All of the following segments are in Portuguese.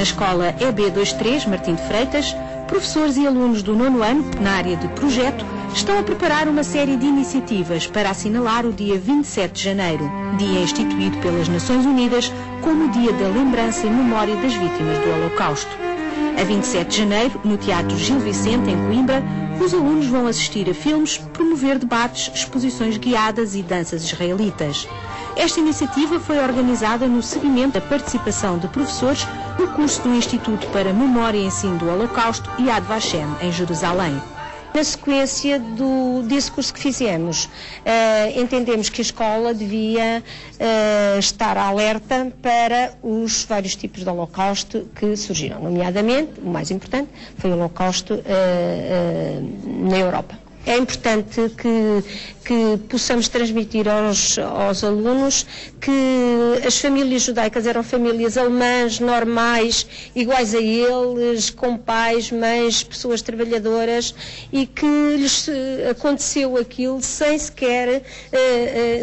Na escola EB23 Martim de Freitas, professores e alunos do 9º ano, na área de projeto, estão a preparar uma série de iniciativas para assinalar o dia 27 de janeiro, dia instituído pelas Nações Unidas como o dia da lembrança e memória das vítimas do Holocausto. A 27 de janeiro, no Teatro Gil Vicente, em Coimbra, os alunos vão assistir a filmes, promover debates, exposições guiadas e danças israelitas. Esta iniciativa foi organizada no seguimento da participação de professores no curso do Instituto para Memória e Ensino do Holocausto Yad Vashem, em Jerusalém. Na sequência desse curso que fizemos, entendemos que a escola devia estar alerta para os vários tipos de holocausto que surgiram, nomeadamente, o mais importante, foi o holocausto na Europa. É importante que possamos transmitir aos alunos que as famílias judaicas eram famílias alemãs, normais, iguais a eles, com pais, mães, pessoas trabalhadoras, e que lhes aconteceu aquilo sem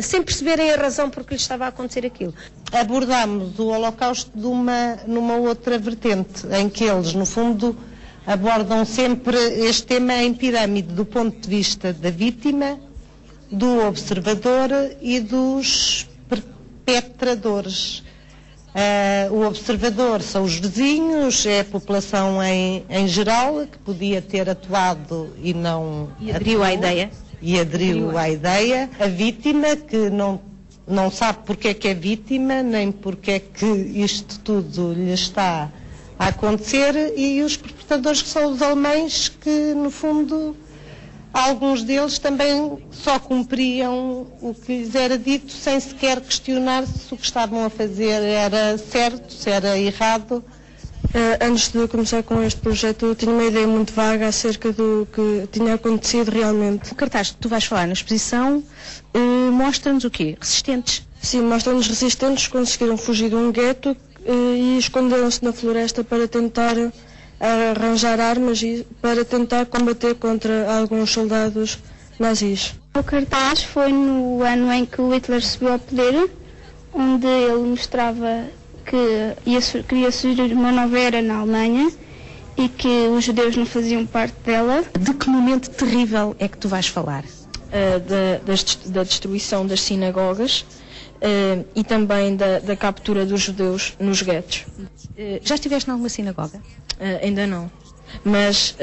sem perceberem a razão por que lhes estava a acontecer aquilo. Abordámos o Holocausto numa outra vertente, em que eles, no fundo, abordam sempre este tema em pirâmide, do ponto de vista da vítima, do observador e dos perpetradores. O observador são os vizinhos, é a população em geral, que podia ter atuado e não aderiu à ideia. E aderiu à ideia. A vítima, que não sabe porque é que é vítima, nem porque é que isto tudo lhe está a acontecer, e os perpetradores, que são os alemães, que no fundo alguns deles também só cumpriam o que lhes era dito, sem sequer questionar se o que estavam a fazer era certo, se era errado. Antes de começar com este projeto, eu tinha uma ideia muito vaga acerca do que tinha acontecido realmente. O cartaz que tu vais falar na exposição mostra-nos o quê? Resistentes? Sim, mostra-nos resistentes que conseguiram fugir de um gueto e esconderam-se na floresta para tentar arranjar armas e para tentar combater contra alguns soldados nazis. O cartaz foi no ano em que o Hitler subiu ao poder, onde ele mostrava que queria surgir uma nova era na Alemanha e que os judeus não faziam parte dela. De que momento terrível é que tu vais falar? Da destruição das sinagogas e também da captura dos judeus nos guetos. Já estiveste em alguma sinagoga? Ainda não, mas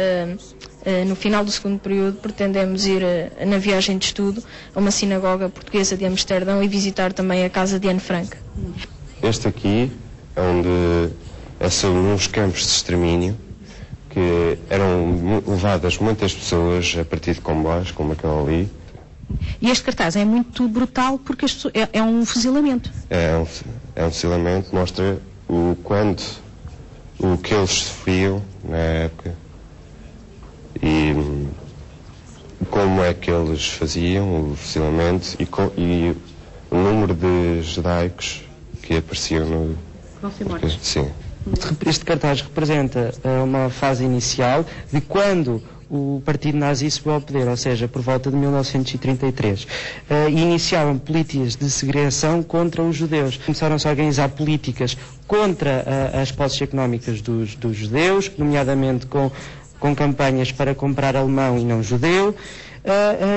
no final do segundo período pretendemos ir na viagem de estudo a uma sinagoga portuguesa de Amsterdão e visitar também a casa de Anne Frank. Este aqui é sobre uns campos de extermínio que eram levadas muitas pessoas a partir de comboios, como aquele ali. E este cartaz é muito brutal porque é um fuzilamento. É um fuzilamento, mostra o que eles sofriam na época e como é que eles faziam o fuzilamento e o número de judaicos que apareciam no... Sim. Este cartaz representa uma fase inicial de quando o partido nazi subiu ao poder, ou seja, por volta de 1933. Iniciaram políticas de segregação contra os judeus. Começaram-se a organizar políticas contra as posses económicas dos judeus, nomeadamente com campanhas para comprar alemão e não judeu,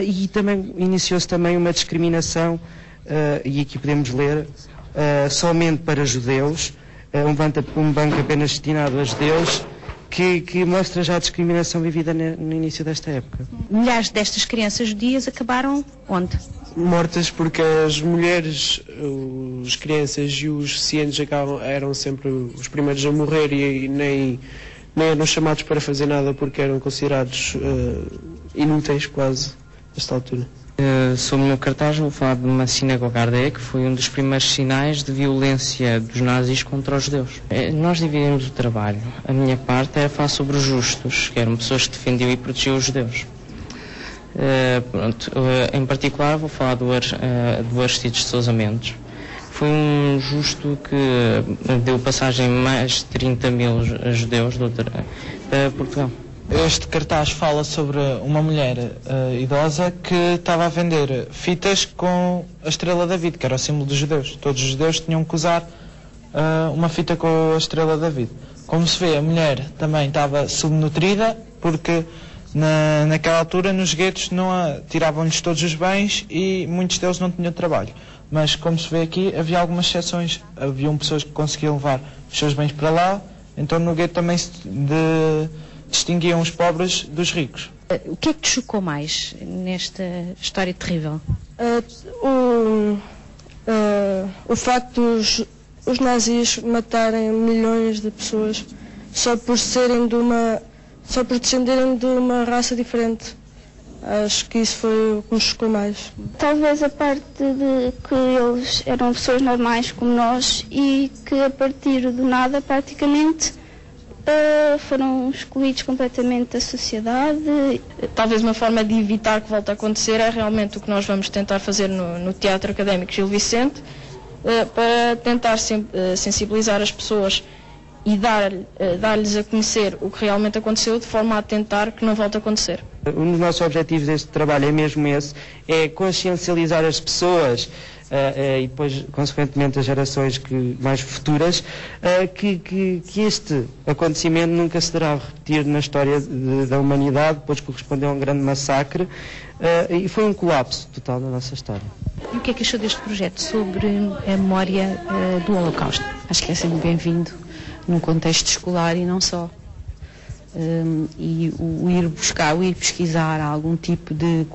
e também iniciou-se também uma discriminação, e aqui podemos ler, somente para judeus, um banco apenas destinado a judeus, que mostra já a discriminação vivida no início desta época. Milhares destas crianças judias acabaram onde? Mortas porque as mulheres, as crianças e os cientes eram sempre os primeiros a morrer e nem eram chamados para fazer nada porque eram considerados inúteis quase nesta altura. Sobre o meu cartaz vou falar de uma sinagoga ardea, que foi um dos primeiros sinais de violência dos nazis contra os judeus. Nós dividimos o trabalho. A minha parte era falar sobre os justos, que eram pessoas que defendiam e protegiam os judeus. Em particular vou falar do Aristides de Sousa Mendes. Foi um justo que deu passagem a mais de 30 mil judeus para Portugal. Este cartaz fala sobre uma mulher idosa que estava a vender fitas com a estrela de David, que era o símbolo dos judeus. Todos os judeus tinham que usar uma fita com a estrela de David. Como se vê, a mulher também estava subnutrida, porque naquela altura nos guetos tiravam-lhes todos os bens e muitos deles não tinham trabalho. Mas como se vê aqui, havia algumas exceções. Haviam pessoas que conseguiam levar os seus bens para lá, então no gueto também se distinguiam os pobres dos ricos. O que é que te chocou mais nesta história terrível? O facto dos os nazis matarem milhões de pessoas só por descenderem de uma raça diferente. Acho que isso foi o que me chocou mais. Talvez a parte de que eles eram pessoas normais como nós e que a partir do nada praticamente foram excluídos completamente da sociedade. Talvez uma forma de evitar que volte a acontecer é realmente o que nós vamos tentar fazer no Teatro Académico Gil Vicente, para tentar sensibilizar as pessoas e dar-lhes a conhecer o que realmente aconteceu, de forma a tentar que não volte a acontecer. Um dos nossos objetivos deste trabalho é mesmo esse, é consciencializar as pessoas e depois, consequentemente, as gerações mais futuras, que este acontecimento nunca se deverá repetir na história da humanidade, pois correspondeu a um grande massacre e foi um colapso total da nossa história. E o que é que achou deste projeto sobre a memória do Holocausto? Acho que é sempre bem-vindo num contexto escolar e não só. E o ir pesquisar algum tipo de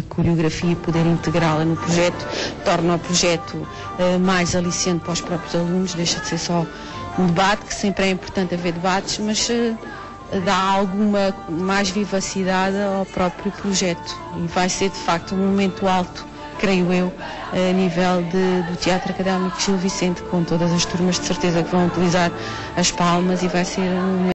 coreografia e poder integrá-la no projeto torna o projeto mais aliciante para os próprios alunos, deixa de ser só um debate, que sempre é importante haver debates, mas dá alguma mais vivacidade ao próprio projeto e vai ser de facto um momento alto, creio eu, a nível do Teatro Académico Gil Vicente, com todas as turmas de certeza que vão utilizar as palmas, e vai ser um